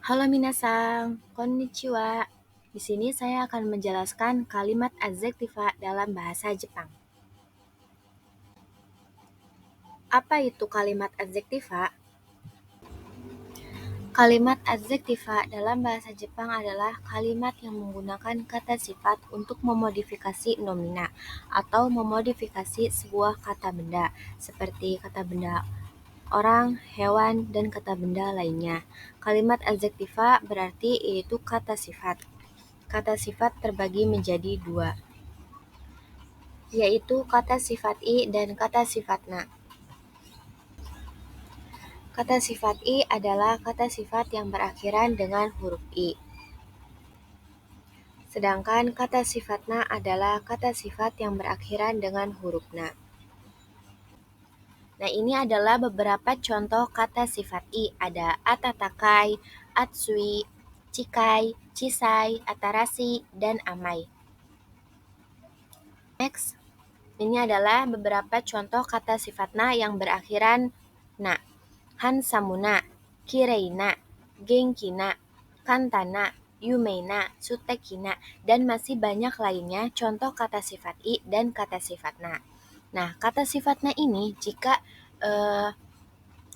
Halo minasan, konnichiwa. Di sini saya akan menjelaskan kalimat adjektiva dalam bahasa Jepang. Apa itu kalimat adjektiva? Kalimat adjektiva dalam bahasa Jepang adalah kalimat yang menggunakan kata sifat untuk memodifikasi nomina atau memodifikasi sebuah kata benda, seperti kata benda orang, hewan, dan kata benda lainnya. Kalimat adjektiva berarti yaitu kata sifat. Kata sifat terbagi menjadi dua, yaitu kata sifat i dan kata sifat na. Kata sifat i adalah kata sifat yang berakhiran dengan huruf i. Sedangkan kata sifat na adalah kata sifat yang berakhiran dengan huruf na. Nah, ini adalah beberapa contoh kata sifat i. Ada atatakai, atsui, cikai, cisai, atarashi, dan amai. Next, ini adalah beberapa contoh kata sifat na yang berakhiran na. Hansamuna, kireina, genkina, kantana, yumeina, sutekina, dan masih banyak lainnya contoh kata sifat i dan kata sifat na. Nah, kata sifat na ini jika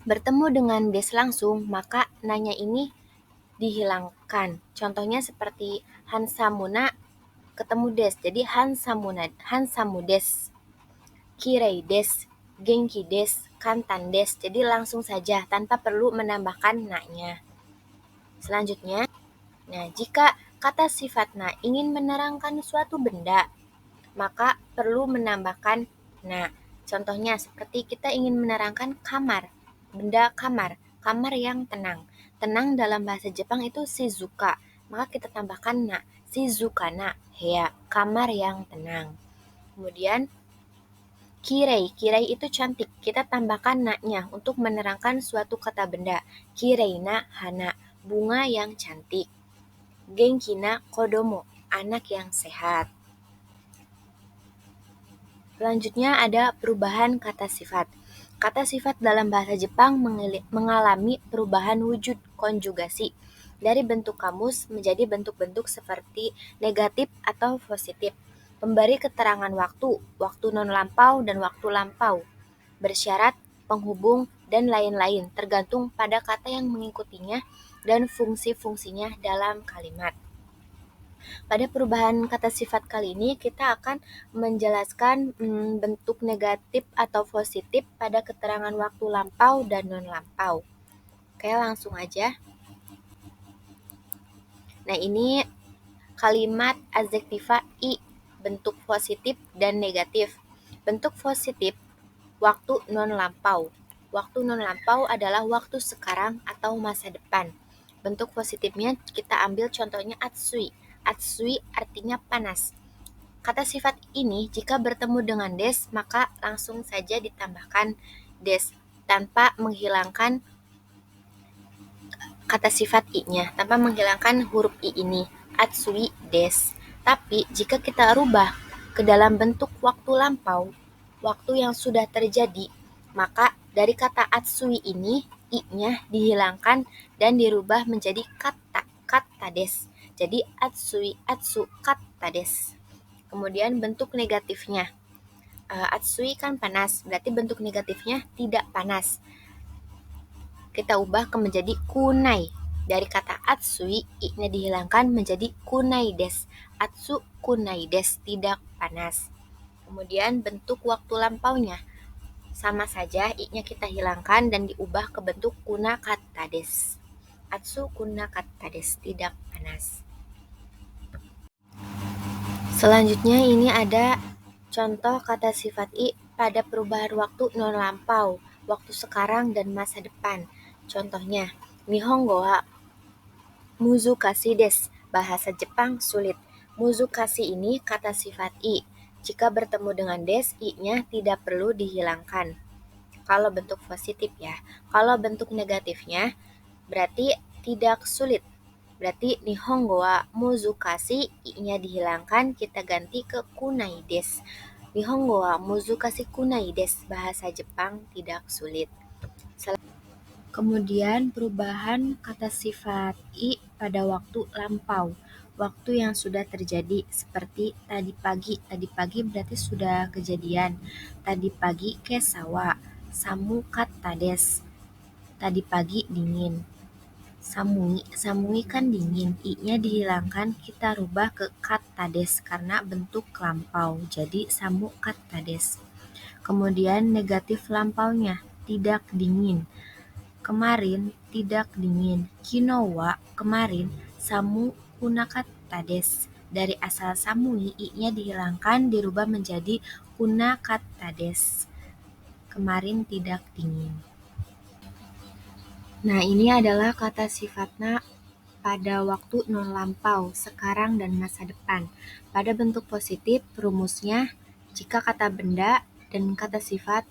bertemu dengan des langsung, maka nanya ini dihilangkan. Contohnya seperti hansamuna ketemu des, jadi hansamu des, kirei des, genki des, kantan des. Jadi langsung saja tanpa perlu menambahkan na-nya. Selanjutnya, nah jika kata sifat na ingin menerangkan suatu benda, maka perlu menambahkan na. Contohnya seperti kita ingin menerangkan kamar, benda kamar, kamar yang tenang. Tenang dalam bahasa Jepang itu shizuka, maka kita tambahkan na, shizuka na heya, kamar yang tenang. Kemudian kirei, kirei itu cantik, kita tambahkan na-nya untuk menerangkan suatu kata benda. Kireina hana, bunga yang cantik. Genkina kodomo, anak yang sehat. Selanjutnya ada perubahan kata sifat. Kata sifat dalam bahasa Jepang mengalami perubahan wujud konjugasi dari bentuk kamus menjadi bentuk-bentuk seperti negatif atau positif, memberi keterangan waktu, waktu non lampau dan waktu lampau, bersyarat, penghubung, dan lain-lain tergantung pada kata yang mengikutinya dan fungsi-fungsinya dalam kalimat. Pada perubahan kata sifat kali ini kita akan menjelaskan bentuk negatif atau positif pada keterangan waktu lampau dan non lampau. Oke, langsung aja. Nah, ini kalimat adjektiva i, bentuk positif dan negatif. Bentuk positif, waktu non lampau. Waktu non lampau adalah waktu sekarang atau masa depan. Bentuk positifnya kita ambil contohnya atsui. Atsui artinya panas. Kata sifat ini jika bertemu dengan des, maka langsung saja ditambahkan des tanpa menghilangkan kata sifat i-nya, tanpa menghilangkan huruf i ini, atsui des. Tapi jika kita rubah ke dalam bentuk waktu lampau, waktu yang sudah terjadi, maka dari kata atsui ini, i-nya dihilangkan dan dirubah menjadi kata des. Jadi atsui, atsu, kata des. Kemudian bentuk negatifnya, atsui kan panas, berarti bentuk negatifnya tidak panas. Kita ubah ke menjadi kunai. Dari kata atsui, i-nya dihilangkan menjadi kunai des. Atsu kunai des, tidak panas. Kemudian bentuk waktu lampaunya, sama saja, i-nya kita hilangkan dan diubah ke bentuk kuna kata des. Atsu kuna kata des, tidak panas. Selanjutnya ini ada contoh kata sifat i pada perubahan waktu non lampau, waktu sekarang dan masa depan. Contohnya, Nihongo wa muzukashi desu, bahasa Jepang sulit. Muzukashi ini kata sifat i. Jika bertemu dengan des, i-nya tidak perlu dihilangkan. Kalau bentuk positif ya. Kalau bentuk negatifnya berarti tidak sulit. Berarti Nihongo wa muzukashi, i-nya dihilangkan, kita ganti ke kunai desu. Nihongo wa muzukashi kunai desu, bahasa Jepang tidak sulit. Kemudian perubahan kata sifat i pada waktu lampau, waktu yang sudah terjadi, seperti tadi pagi. Tadi pagi berarti sudah kejadian. Tadi pagi ke sawah, samu kata des. Tadi pagi dingin. Samui, samui kan dingin. I-nya dihilangkan, kita rubah ke kata des karena bentuk lampau. Jadi samu kata des. Kemudian negatif lampaunya, tidak dingin. Kemarin tidak dingin. Kinowa kemarin samu kunakata des. Dari asal samui, i-nya dihilangkan dirubah menjadi kunakata des. Kemarin tidak dingin. Nah, ini adalah kata sifatna pada waktu non lampau, sekarang dan masa depan. Pada bentuk positif, rumusnya jika kata benda dan kata sifat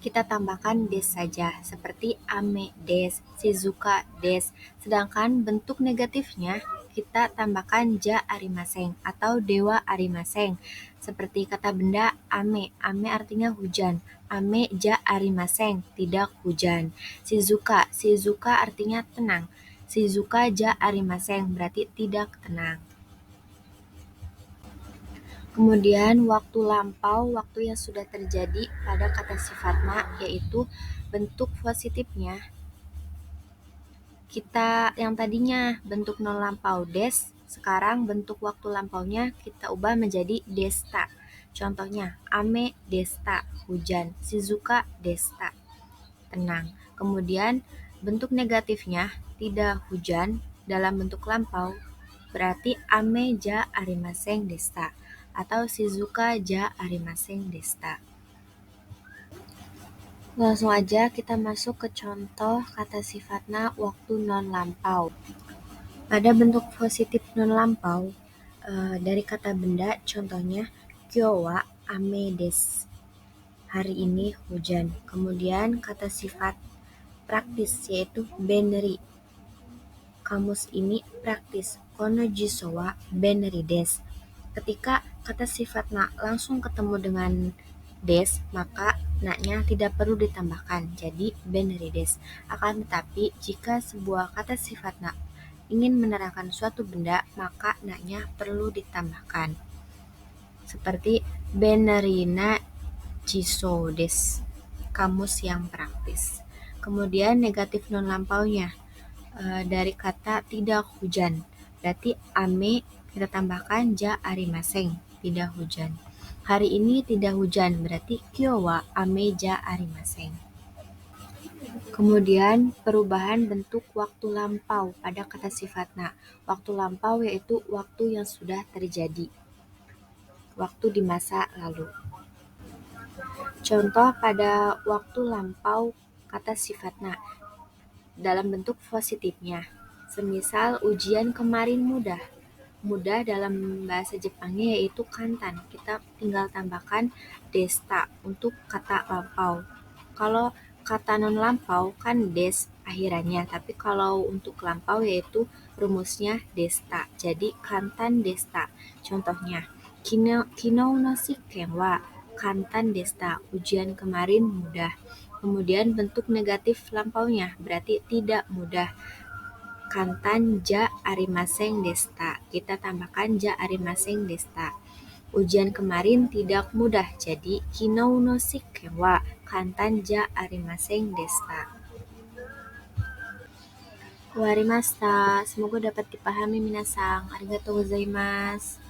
kita tambahkan des saja, seperti ame des, shizuka des. Sedangkan bentuk negatifnya kita tambahkan ja arimaseng atau dewa arimaseng. Seperti kata benda ame, ame artinya hujan. Ame ja arimaseng, tidak hujan. Shizuka, shizuka artinya tenang. Shizuka ja arimaseng berarti tidak tenang. Kemudian waktu lampau, waktu yang sudah terjadi pada kata sifatna, yaitu bentuk positifnya. Kita yang tadinya bentuk non lampau des, sekarang bentuk waktu lampaunya kita ubah menjadi desta. Contohnya, ame desta, hujan. Shizuka desta, tenang. Kemudian bentuk negatifnya tidak hujan dalam bentuk lampau, berarti ame ja arimaseng desta atau shizuka ja arimaseng desta. Langsung aja kita masuk ke contoh kata sifatna waktu non lampau. Pada bentuk positif non lampau, dari kata benda contohnya kyo wa ame desu. Hari ini hujan. Kemudian kata sifat praktis yaitu benri. Kamus ini praktis. Kono jiso wa benri desu. Ketika kata sifat na langsung ketemu dengan des, maka na-nya tidak perlu ditambahkan, jadi benri des. Akan tetapi, jika sebuah kata sifat na ingin menerangkan suatu benda, maka na-nya perlu ditambahkan. Seperti benrina jiso des, kamus yang praktis. Kemudian negatif non lampaunya, dari kata tidak hujan, berarti ame kita tambahkan ja arimaseng, tidak hujan. Hari ini tidak hujan, berarti kyo wa ame ja arimaseng. Kemudian perubahan bentuk waktu lampau pada kata sifatna. Waktu lampau yaitu waktu yang sudah terjadi, waktu di masa lalu. Contoh pada waktu lampau kata sifatna dalam bentuk positifnya. Semisal ujian kemarin mudah. Mudah dalam bahasa Jepangnya yaitu kantan. Kita tinggal tambahkan desta untuk kata lampau. Kalau kata non lampau kan des akhirannya, tapi kalau untuk lampau yaitu rumusnya desta. Jadi kantan desta. Contohnya, kinou no shikken wa kantan desta. Ujian kemarin mudah. Kemudian bentuk negatif lampaunya berarti tidak mudah. Kantan ja arimaseng desta. Kita tambahkan ja arimaseng desta. Ujian kemarin tidak mudah, jadi kinou no shikken wa kantan ja arimaseng desta. Warimashita. Semoga dapat dipahami minasang. Arigatou gozaimasu.